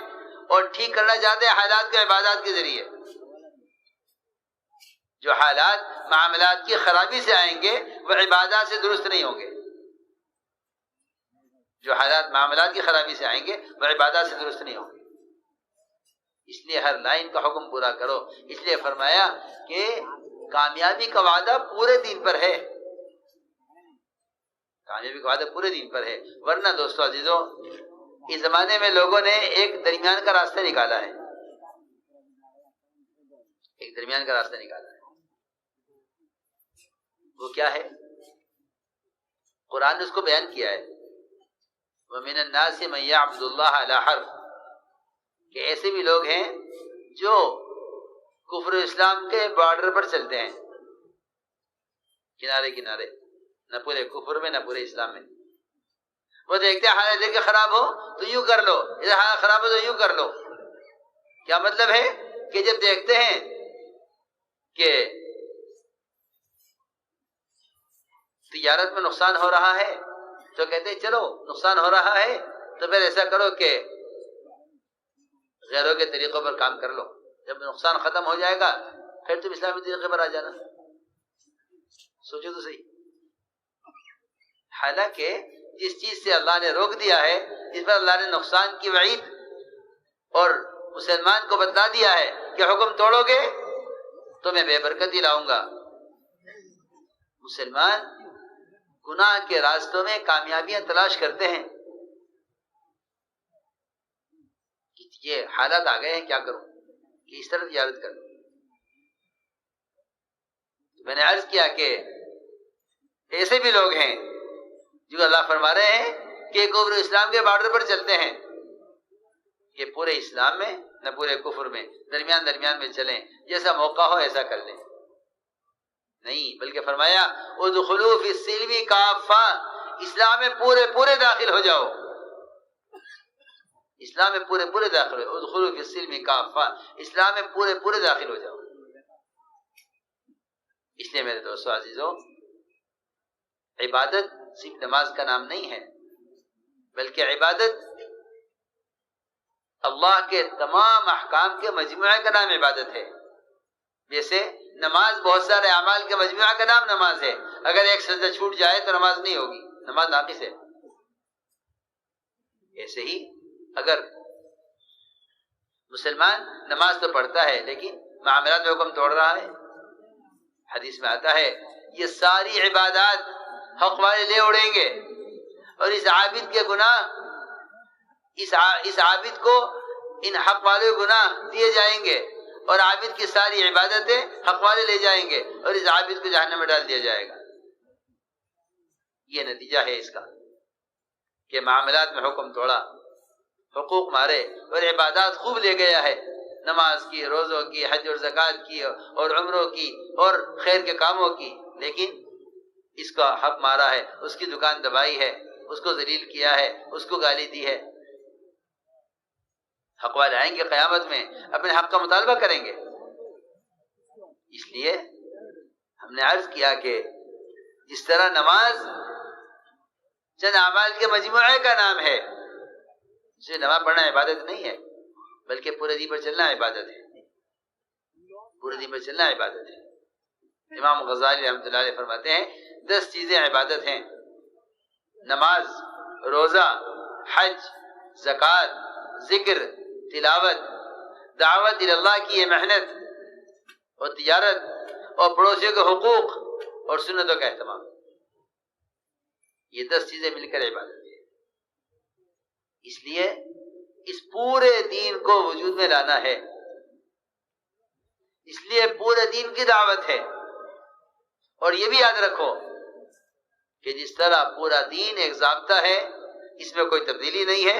اور ٹھیک کرنا چاہتے ہیں حالات کے عبادات کے ذریعے۔ جو حالات معاملات کی خرابی سے آئیں گے وہ عبادات سے درست نہیں ہوں گے، جو حالات معاملات کی خرابی سے آئیں گے وہ عبادات سے درست نہیں ہوں گے۔ اس لیے ہر لائن کا حکم پورا کرو۔ اس لیے فرمایا کہ کامیابی کا وعدہ پورے دین پر ہے، کامیابی کا وعدہ پورے دین پر ہے۔ ورنہ دوستو عزیزو، اس زمانے میں لوگوں نے ایک درمیان کا راستہ نکالا ہے، ایک درمیان کا راستہ نکالا ہے۔ وہ کیا ہے؟ قرآن نے اس کو بیان کیا ہے، وَمِنَ النَّاسِ مَن يَعْبُدُ اللَّهَ عَلَى حَرْفٍ، کہ ایسے بھی لوگ ہیں جو کفر و اسلام کے بارڈر پر چلتے ہیں، کنارے کنارے، نہ پورے کفر میں نہ پورے اسلام میں۔ وہ دیکھتے ہیں حالت دیکھ کے خراب ہو تو یوں کر لو، ادھر حالت خراب ہو تو یوں کر لو۔ کیا مطلب ہے کہ جب دیکھتے ہیں کہ تجارت میں نقصان ہو رہا ہے تو کہتے ہیں چلو نقصان ہو رہا ہے تو پھر ایسا کرو کہ غیروں کے طریقوں پر کام کر لو، جب نقصان ختم ہو جائے گا پھر تم اسلامی طریقے پر آ جانا۔ سوچو تو صحیح، حالانکہ جس چیز سے اللہ نے روک دیا ہے، جس پر اللہ نے نقصان کی وعید اور مسلمان کو بتلا دیا ہے کہ حکم توڑو گے تو میں بے برکتی لاؤں گا۔ مسلمان گناہ کے راستوں میں کامیابیاں تلاش کرتے ہیں کہ یہ حالات آ گئے ہیں، کیا کروں کہ اس طرح تجارت کروں۔ میں نے عرض کیا کہ ایسے بھی لوگ ہیں جو اللہ فرما رہے ہیں کہ کفر اسلام کے بارڈر پر چلتے ہیں، کہ پورے اسلام میں نہ پورے کفر میں، درمیان درمیان میں چلیں، جیسا موقع ہو ایسا کر لیں۔ نہیں، بلکہ فرمایا ادخلوا فی السلم کافہ، اسلام میں پورے پورے داخل ہو جاؤ، اسلام میں پورے پورے داخل ہو، ادخلوا فی السلم کافہ، اسلام میں پورے پورے داخل ہو جاؤ۔ اس لیے میرے دوستو عزیزو، عبادت صرف نماز کا نام نہیں ہے، بلکہ عبادت اللہ کے تمام احکام کے مجموعے کا نام عبادت ہے۔ جیسے نماز بہت سارے اعمال کے مجموعہ کا نام نماز ہے، اگر ایک سجدہ چھوٹ جائے تو نماز نہیں ہوگی، نماز ناقص ہے۔ ایسے ہی اگر مسلمان نماز تو پڑھتا ہے لیکن معاملات میں حکم توڑ رہا ہے، حدیث میں آتا ہے یہ ساری عبادات حق والے لے اڑیں گے، اور اس عابد کے گناہ اس عابد کو ان حق والے گناہ دیے جائیں گے، اور عابد کی ساری عبادتیں حق والے لے جائیں گے، اور اس عابد کو جہنم میں ڈال دیا جائے گا۔ یہ نتیجہ ہے اس کا کہ معاملات میں حکم توڑا، حقوق مارے، اور عبادات خوب لے گیا ہے، نماز کی، روزوں کی، حج اور زکوٰۃ کی، اور عمروں کی، اور خیر کے کاموں کی، لیکن اس کا حق مارا ہے، اس کی دکان دبائی ہے، اس کو ذلیل کیا ہے، اس کو گالی دی ہے۔ حق والے آئیں گے قیامت میں، اپنے حق کا مطالبہ کریں گے۔ اس لیے ہم نے عرض کیا کہ جس طرح نماز چند اعمال کے مجموعے کا نام ہے، اسے نماز پڑھنا عبادت نہیں ہے، بلکہ پورے دین پر چلنا عبادت ہے، پورے دین پر چلنا عبادت ہے۔ امام غزالی رحمۃ اللہ علیہ فرماتے ہیں 10 چیزیں عبادت ہیں: نماز، روزہ، حج، زکوٰۃ، ذکر، تلاوت، دعوت اللہ کی یہ محنت، اور تجارت، اور پڑوسیوں کے حقوق، اور سنتوں کا اہتمام۔ یہ 10 چیزیں مل کر عبادت ہے۔ اس لیے اس پورے دین کو وجود میں لانا ہے، اس لیے پورے دین کی دعوت ہے۔ اور یہ بھی یاد رکھو کہ جس طرح پورا دین ایک ضابطہ ہے، اس میں کوئی تبدیلی نہیں ہے،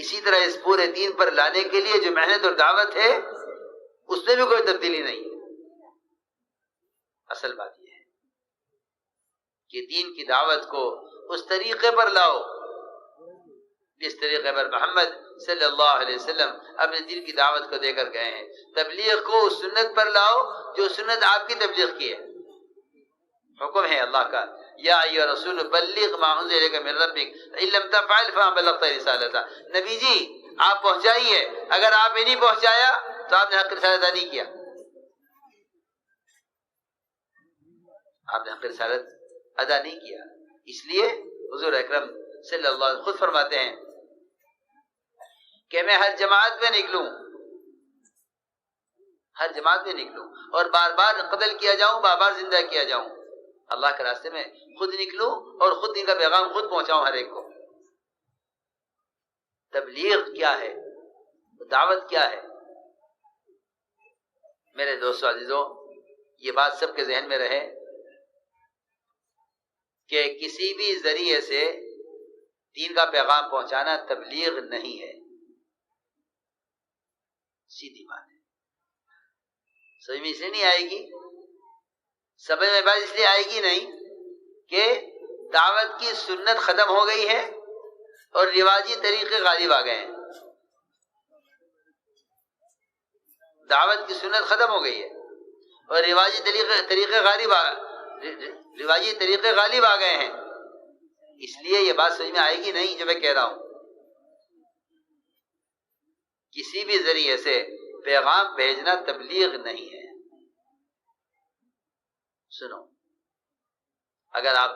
اسی طرح اس پورے دین پر لانے کے لیے جو محنت اور دعوت ہے اس میں بھی کوئی تبدیلی نہیں ہے۔ اصل بات یہ ہے کہ دین کی دعوت کو اس طریقے پر لاؤ جس طریقے پر محمد صلی اللہ علیہ وسلم اپنے دین کی دعوت کو دے کر گئے ہیں۔ تبلیغ کو اس سنت پر لاؤ جو سنت آپ کی تبلیغ کی ہے۔ حکم ہے اللہ کا یا ایھا الرسول بلغ ما انزل الیک من ربک ان لم تفعل فما بلغت رسالتہ، نبی جی آپ پہنچائیے، اگر آپ نے نہیں پہنچایا تو آپ نے حق رسالت ادا نہیں کیا، آپ نے حق رسالت ادا نہیں کیا۔ اس لیے حضور اکرم صلی اللہ علیہ وسلم خود فرماتے ہیں کہ میں ہر جماعت میں نکلوں، ہر جماعت میں نکلوں اور بار بار قتل کیا جاؤں، بار بار زندہ کیا جاؤں، اللہ کے راستے میں خود نکلوں اور خود دین کا پیغام خود پہنچاؤں ہر ایک کو۔ تبلیغ کیا ہے، دعوت کیا ہے؟ میرے دوستو عزیزوں، یہ بات سب کے ذہن میں رہے کہ کسی بھی ذریعے سے دین کا پیغام پہنچانا تبلیغ نہیں ہے، سیدھی بات ہے۔ سمجھ میں اس لیے نہیں آئے گی، سمجھ میں بات اس لیے آئے گی نہیں کہ دعوت کی سنت ختم ہو گئی ہے اور رواجی طریقے غالب آ گئے ہیں۔ دعوت کی سنت ختم ہو گئی ہے اور رواجی طریقے غالب آ گئے ہیں، اس لیے یہ بات سمجھ میں آئے گی نہیں جو میں کہہ رہا ہوں۔ کسی بھی ذریعے سے پیغام بھیجنا تبلیغ نہیں ہے۔ سنو، اگر آپ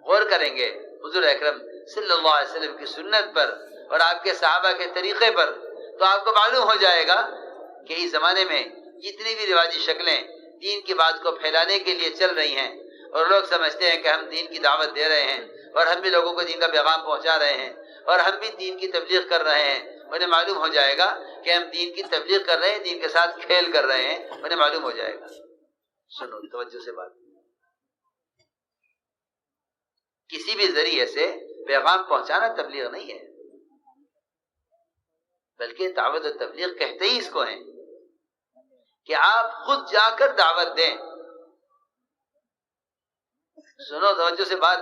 غور کریں گے حضور اکرم صلی اللہ علیہ وسلم کی سنت پر اور آپ کے صحابہ کے طریقے پر، تو آپ کو معلوم ہو جائے گا کہ اس زمانے میں جتنی بھی رواجی شکلیں دین کی بات کو پھیلانے کے لیے چل رہی ہیں اور لوگ سمجھتے ہیں کہ ہم دین کی دعوت دے رہے ہیں اور ہم بھی لوگوں کو دین کا پیغام پہنچا رہے ہیں اور ہم بھی دین کی تبلیغ کر رہے ہیں، انہیں معلوم ہو جائے گا کہ ہم دین کی تبلیغ کر رہے ہیں، دین کے ساتھ کھیل کر رہے ہیں، انہیں معلوم ہو جائے گا۔ سنو توجہ سے بات، کسی بھی ذریعے سے پیغام پہنچانا تبلیغ نہیں ہے، بلکہ دعوت و تبلیغ کہتے ہی اس کو ہیں کہ آپ خود جا کر دعوت دیں۔ سنو توجہ سے بات،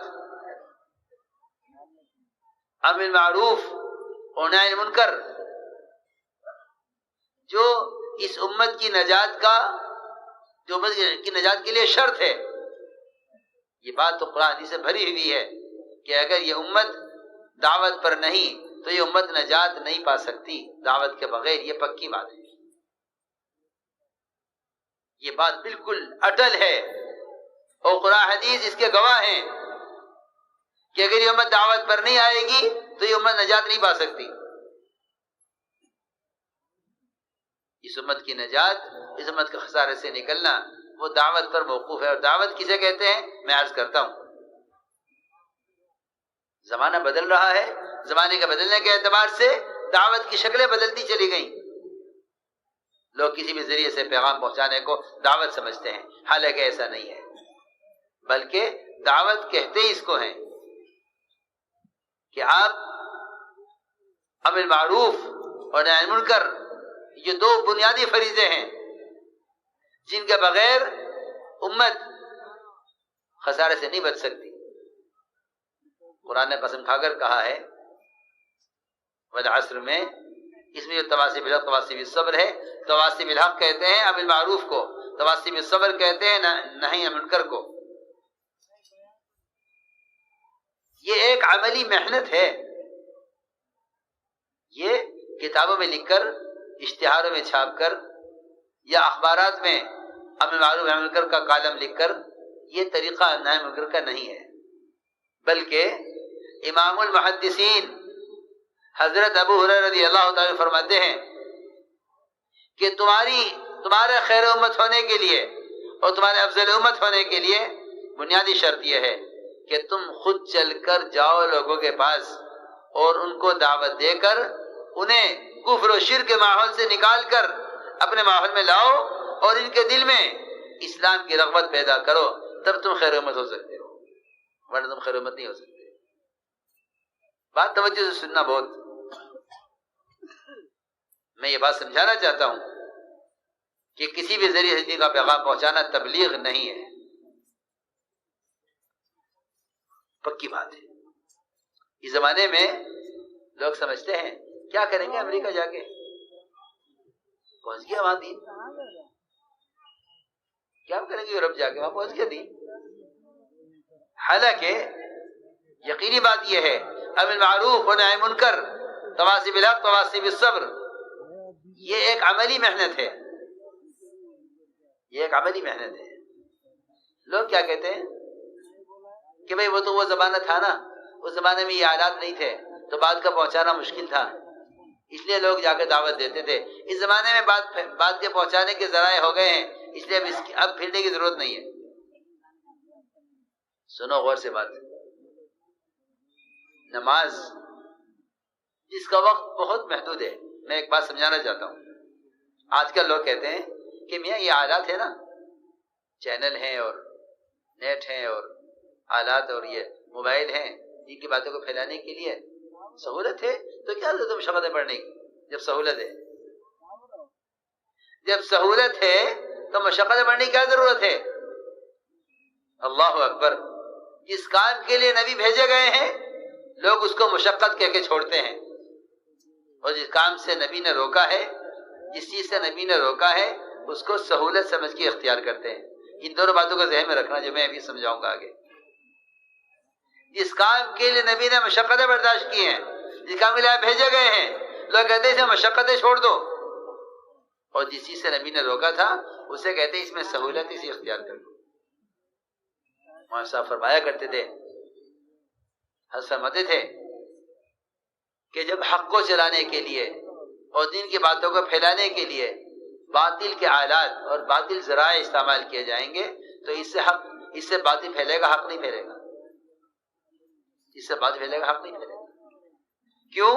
امر بالمعروف اور نہی عن المنکر جو اس امت کی نجات کا، جو امت کی نجات کے لیے شرط ہے، یہ بات تو قرآن سے بھری ہوئی ہے کہ اگر یہ امت دعوت پر نہیں تو یہ امت نجات نہیں پا سکتی دعوت کے بغیر، یہ پکی بات ہے، یہ بات بالکل اٹل ہے اور قرآن حدیث اس کے گواہ ہیں کہ اگر یہ امت دعوت پر نہیں آئے گی تو یہ امت نجات نہیں پا سکتی۔ اس امت کی نجات، اس امت کے خسارے سے نکلنا وہ دعوت پر موقوف ہے، اور دعوت کسے کہتے ہیں میں عرض کرتا ہوں۔ زمانہ بدل رہا ہے، زمانے کے بدلنے کے اعتبار سے دعوت کی شکلیں بدلتی چلی گئیں، لوگ کسی بھی ذریعے سے پیغام پہنچانے کو دعوت سمجھتے ہیں، حالانکہ ایسا نہیں ہے، بلکہ دعوت کہتے ہی اس کو ہیں کہ آپ امر معروف اور نہی عن المنکر، یہ دو بنیادی فریضے ہیں جن کے بغیر امت خسارے سے نہیں بچ سکتی۔ قرآن نے قسم کھا کر کہا ہے والعصر میں، اس میں جو تواصی بالحق تواصی بالصبر ہے، تواصی بالحق کہتے ہیں امر معروف کو، تواصی بالصبر کہتے ہیں نہی عن المنکر کو۔ یہ ایک عملی محنت ہے، یہ کتابوں میں لکھ کر، اشتہاروں میں چھاپ کر یا اخبارات میں امر معروف نہی عن المنکر کا کالم لکھ کر یہ طریقہ نہی عن المنکر کا نہیں ہے، بلکہ امام المحدثین حضرت ابو ہریرہ رضی اللہ تعالی فرماتے ہیں کہ تمہارے خیر امت ہونے کے لیے اور تمہارے افضل امت ہونے کے لیے بنیادی شرط یہ ہے کہ تم خود چل کر جاؤ لوگوں کے پاس اور ان کو دعوت دے کر انہیں کفر و شرک کے ماحول سے نکال کر اپنے ماحول میں لاؤ اور ان کے دل میں اسلام کی رغبت پیدا کرو، تب تم خیر امت ہو سکتے ہو، ورنہ تم خیر امت نہیں ہو سکتے۔ بات توجہ سے سننا بہت، میں یہ بات سمجھانا چاہتا ہوں کہ کسی بھی ذریعے سے دین کا پیغام پہنچانا تبلیغ نہیں ہے، پکی بات ہے۔ اس زمانے میں لوگ سمجھتے ہیں کیا کریں گے امریکہ جا کے، پہنچ گیا وہاں دین، کیا کریں گے یورپ جا کے، وہاں پہنچ گیا دین۔ حالانکہ یقینی بات یہ ہے امر بالمعروف و نہی عن المنکر، تواصی بالحق تواصی بالصبر، یہ ایک عملی محنت ہے، یہ ایک عملی محنت ہے۔ لوگ کیا کہتے ہیں کہ بھئی وہ زمانہ تھا نا، اس زمانے میں یہ آلات نہیں تھے تو بات کا پہنچانا مشکل تھا، اس لیے لوگ جا کے دعوت دیتے تھے۔ اس زمانے میں بات کے پہنچانے کے ذرائع ہو گئے ہیں، اس لیے اب پھرنے کی ضرورت نہیں ہے۔ سنو غور سے بات، نماز جس کا وقت بہت محدود ہے، میں ایک بات سمجھانا چاہتا ہوں۔ آج کل لوگ کہتے ہیں کہ میاں یہ آلات ہے نا، چینل ہیں اور نیٹ ہیں اور آلات اور یہ موبائل ہیں، ان کی باتوں کو پھیلانے کے لیے سہولت ہے، تو کیا ضرورت ہے مشقتیں پڑھنے کی؟ جب سہولت ہے، جب سہولت ہے تو مشقتیں پڑھنے کی کیا ضرورت ہے؟ اللہ اکبر! جس کام کے لیے نبی بھیجے گئے ہیں لوگ اس کو مشقت کہہ کے چھوڑتے ہیں، اور جس کام سے نبی نے روکا ہے، جس چیز سے نبی نے روکا ہے، اس کو سہولت سمجھ کے اختیار کرتے ہیں۔ ان دونوں باتوں کو ذہن میں رکھنا جو میں ابھی سمجھاؤں گا آگے۔ جس کام کے لیے نبی نے مشقتیں برداشت کی ہیں، جس کام کے لیے آپ بھیجے گئے ہیں، لوگ کہتے ہیں اسے مشقتیں چھوڑ دو، اور جس چیز سے نبی نے روکا تھا اسے کہتے ہیں اس میں سہولت اسے اختیار کر دو۔ مولانا صاحب فرمایا کرتے تھے، حضرت فرماتے تھے کہ جب حق کو چلانے کے لیے اور دین کی باتوں کو پھیلانے کے لیے باطل کے آلات اور باطل ذرائع استعمال کیے جائیں گے تو اس سے باطل پھیلے گا، حق نہیں پھیلے گا، اس سے باطل پھیلے گا، حق نہیں پھیلے گا۔ کیوں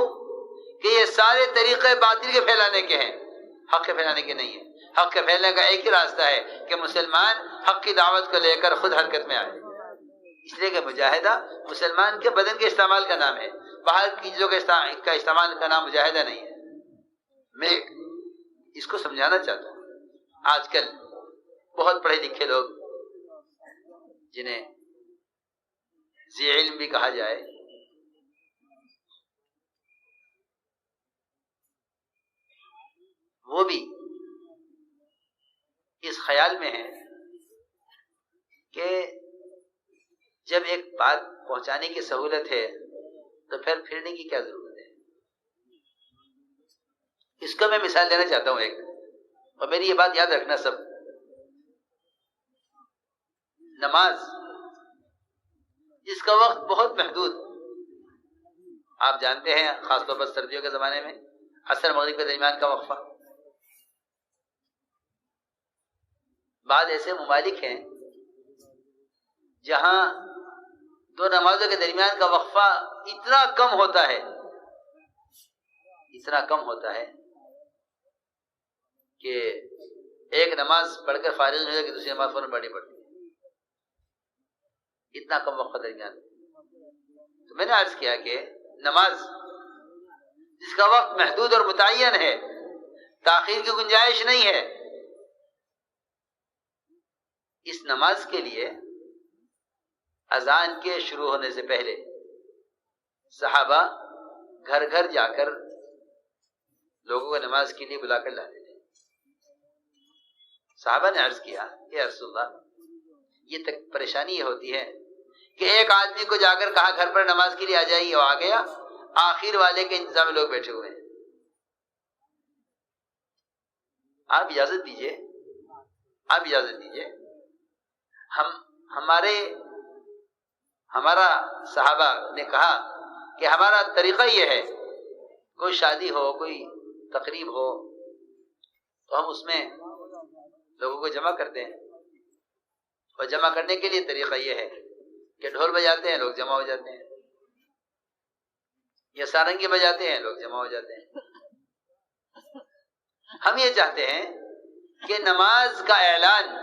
کہ یہ سارے طریقے باطل کے پھیلانے کے ہیں، حق کے پھیلانے کے نہیں ہیں۔ حق کے پھیلنے کا ایک ہی راستہ ہے کہ مسلمان حق کی دعوت کو لے کر خود حرکت میں آئے، اس لیے کہ مجاہدہ مسلمان کے بدن کے استعمال کا نام ہے، باہر کی چیزوں کا استعمال کا نام مجاہدہ نہیں ہے۔ میں اس کو سمجھانا چاہتا ہوں۔ آج کل بہت پڑھے لکھے لوگ جنہیں ذی علم بھی کہا جائے، وہ بھی اس خیال میں ہیں کہ جب ایک بات پہنچانے کی سہولت ہے تو پھر پھرنے کی کیا ضرورت ہے۔ اس کو میں مثال دینا چاہتا ہوں ایک، اور میری یہ بات یاد رکھنا سب۔ نماز جس کا وقت بہت محدود، آپ جانتے ہیں خاص طور پر سردیوں کے زمانے میں عصر مغرب کے درمیان کا وقفہ، بعض ایسے ممالک ہیں جہاں دو نمازوں کے درمیان کا وقفہ اتنا کم ہوتا ہے، اتنا کم ہوتا ہے کہ ایک نماز پڑھ کر فارغ ہو جائے کہ دوسری نماز فوراً پڑھنی پڑتی ہے، اتنا کم وقفہ درمیان۔ تو میں نے عرض کیا کہ نماز جس کا وقت محدود اور متعین ہے، تاخیر کی گنجائش نہیں ہے، اس نماز کے لیے اذان کے شروع ہونے سے پہلے صحابہ گھر گھر جا کر لوگوں کو نماز کے لیے بلا کر لاتے تھے۔ صحابہ نے عرض کیا کہ رسول اللہ، یہ تک پریشانی یہ ہوتی ہے کہ ایک آدمی کو جا کر کہا گھر پر نماز کے لیے آ جائیے، وہ آ گیا، آخر والے کے انتظام میں لوگ بیٹھے ہوئے ہیں، آپ اجازت دیجئے، آپ اجازت دیجئے، ہمارا صحابہ نے کہا کہ ہمارا طریقہ یہ ہے، کوئی شادی ہو، کوئی تقریب ہو تو ہم اس میں لوگوں کو جمع کرتے ہیں، اور جمع کرنے کے لیے طریقہ یہ ہے کہ ڈھول بجاتے ہیں، لوگ جمع ہو جاتے ہیں، یا سارنگی بجاتے ہیں، لوگ جمع ہو جاتے ہیں۔ ہم یہ چاہتے ہیں کہ نماز کا اعلان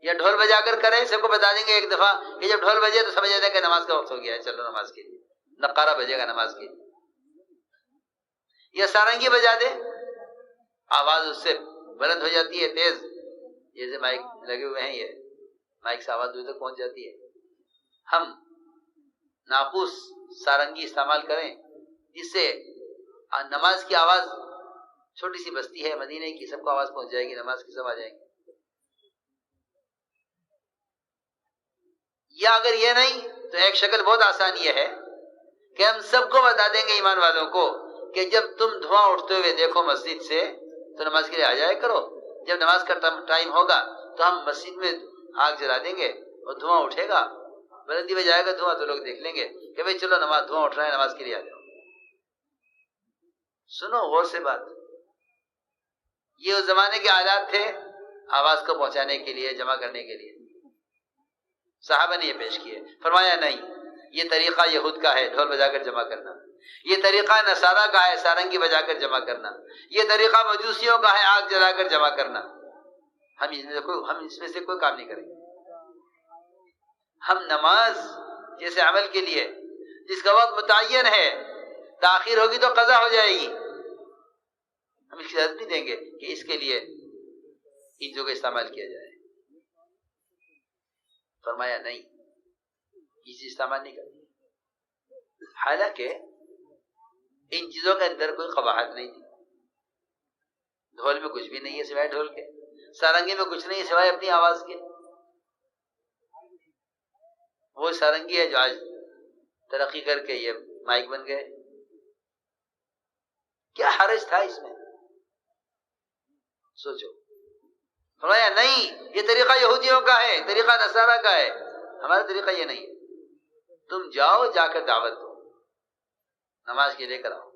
یا ڈھول بجا کر کریں، سب کو بتا دیں گے ایک دفعہ کہ جب ڈھول بجے تو سمجھ جاتے ہیں کہ نماز کا وقت ہو گیا ہے، چلو نماز کے لیے، نقارہ بجے گا نماز کے لیے، یا سارنگی بجا دیں، آواز اس سے بلند ہو جاتی ہے، تیز، جیسے مائک لگے ہوئے ہیں، یہ مائک سے آواز دور تک پہنچ جاتی ہے۔ ہم ناقوس سارنگی استعمال کریں جس سے نماز کی آواز، چھوٹی سی بستی ہے مدینے کی، سب کو آواز پہنچ جائے گی، نماز کی سب آ جائیں گے۔ یا اگر یہ نہیں تو ایک شکل بہت آسان یہ ہے کہ ہم سب کو بتا دیں گے ایمان والوں کو کہ جب تم دھواں اٹھتے ہوئے دیکھو مسجد سے تو نماز کے لیے آ جایا کرو. جب نماز کا ٹائم ہوگا تو ہم مسجد میں آگ جلا دیں گے اور دھواں اٹھے گا, بلندی میں جائے گا دھواں, تو لوگ دیکھ لیں گے کہ بھائی چلو نماز دھواں اٹھ رہا ہے, نماز کے لیے آ جاؤ. سنو غور سے بات, یہ اس زمانے کے آلات تھے آواز کو پہنچانے کے لیے, جمع کرنے کے لیے. صحابہ نے یہ پیش کیے. فرمایا نہیں, یہ طریقہ یہود کا ہے ڈھول بجا کر جمع کرنا, یہ طریقہ نصارہ کا ہے سارنگی بجا کر جمع کرنا, یہ طریقہ مجوسیوں کا ہے آگ جلا کر جمع کرنا. ہم اس میں سے کوئی کام نہیں کریں گے. ہم نماز جیسے عمل کے لیے جس کا وقت متعین ہے, تاخیر ہوگی تو قضا ہو جائے گی, ہم اس کی اجازت نہیں دیں گے کہ اس کے لیے ان چیزوں کا استعمال کیا جائے. فرمایا نہیں, یہ چیز استعمال نہیں کریں. حالانکہ ان چیزوں کے اندر کوئی قباحت نہیں تھی. ڈھول میں کچھ بھی نہیں ہے سوائے ڈھول کے, سارنگی میں کچھ نہیں ہے سوائے اپنی آواز کے. وہ سارنگی ہے جو آج ترقی کر کے یہ مائک بن گئے. کیا حرج تھا اس میں؟ سوچو. فرمایا نہیں, یہ طریقہ یہودیوں کا ہے, طریقہ نصارہ کا ہے, ہمارا طریقہ یہ نہیں ہے. تم جاؤ, جا کر دعوت دو, نماز کے لے کر آؤ.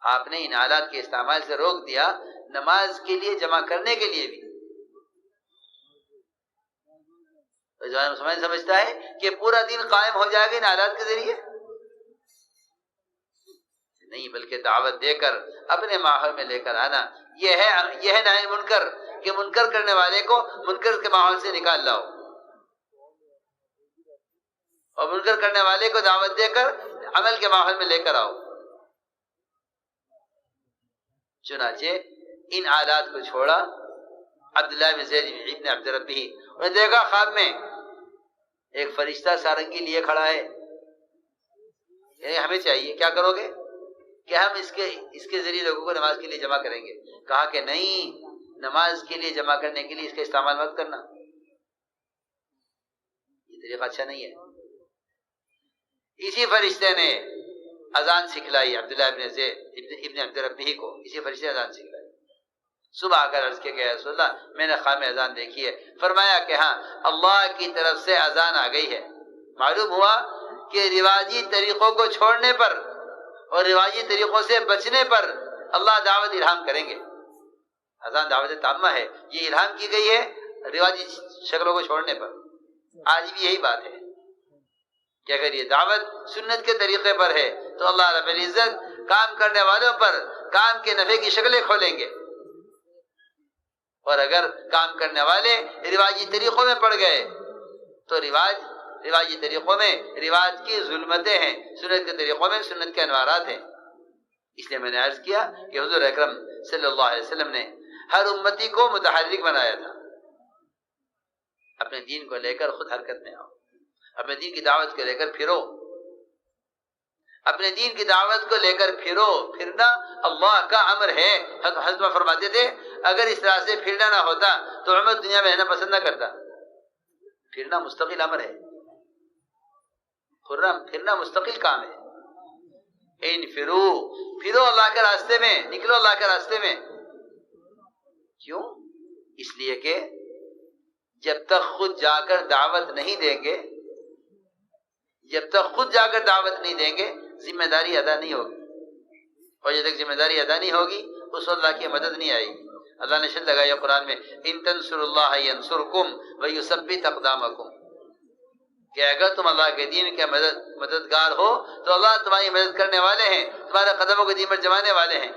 آپ نے ان آلات کے استعمال سے روک دیا, نماز کے لیے جمع کرنے کے لیے بھی. مسلمان سمجھتا ہے کہ پورا دن قائم ہو جائے گا ان آلات کے ذریعے. نہیں, بلکہ دعوت دے کر اپنے ماحول میں لے کر آنا. یہ ہے نہی منکر کہ منکر کرنے والے کو منکر کے ماحول سے نکال لاؤ, اور منکر کرنے والے کو دعوت دے کر عمل کے ماحول میں لے کر آؤ. چنانچہ ان آلات کو چھوڑا. عبداللہ بن زید ابن عبد ربی, انہوں نے دیکھا خواب میں ایک فرشتہ سارنگی لیے کھڑا ہے. ہمیں چاہیے, کیا کرو گے؟ کہ ہم اس کے ذریعے لوگوں کو نماز کے لیے جمع کریں گے. کہا کہ نہیں, نماز کے لیے جمع کرنے کے لیے اس کا استعمال مت کرنا, یہ طریقہ اچھا نہیں ہے. اسی فرشتے نے اذان سکھلائی عبداللہ ابن زید ابن عبد ربی کو. اسی فرشتے نے اذان سکھلائی. صبح آ کر عرض کیا کہ رسول اللہ, میں نے خواب میں اذان دیکھی ہے. فرمایا کہ ہاں, اللہ کی طرف سے اذان آ گئی ہے. معلوم ہوا کہ رواجی طریقوں کو چھوڑنے پر اور رواجی طریقوں سے بچنے پر اللہ دعوت الہام کریں گے. اذان دعوت تامہ ہے, یہ الہام کی گئی ہے رواجی شکلوں کو چھوڑنے پر. آج بھی یہی بات ہے کہ اگر یہ دعوت سنت کے طریقے پر ہے تو اللہ رب العزت کام کرنے والوں پر کام کے نفع کی شکلیں کھولیں گے, اور اگر کام کرنے والے رواجی طریقوں میں پڑ گئے تو رواجی طریقوں میں رواج کی ظلمتیں ہیں, سنت کے طریقوں میں سنت کے انوارات ہیں. اس لیے میں نے عرض کیا کہ حضور اکرم صلی اللہ علیہ وسلم نے ہر امتی کو متحرک بنایا تھا. اپنے دین کو لے کر خود حرکت میں آؤ, اپنے دین کی دعوت کو لے کر پھرو, اپنے دین کی دعوت کو لے کر پھرو. پھرنا اللہ کا امر ہے. حضرت فرماتے تھے اگر اس طرح سے پھرنا نہ ہوتا تو عمر دنیا میں رہنا پسند نہ کرتا. پھرنا مستقل امر ہے, پھرنا مستقل کام ہے. پھرو اللہ کے راستے میں, نکلو اللہ کے راستے میں. کیوں؟ اس لیے کہ جب تک خود جا کر دعوت نہیں دیں گے, جب تک خود جا کر دعوت نہیں دیں گے ذمہ داری ادا نہیں ہوگی, اور جب تک ذمہ داری ادا نہیں ہوگی اس وقت اللہ کی مدد نہیں آئے گی. اللہ نے شرط لگائی قرآن میں, ان تنصروا اللہ ینصرکم ویثبت اقدامکم, کہ اگر تم اللہ کے دین کے مددگار ہو تو اللہ تمہاری مدد کرنے والے ہیں, تمہارے قدموں کو دین پر جمانے والے ہیں.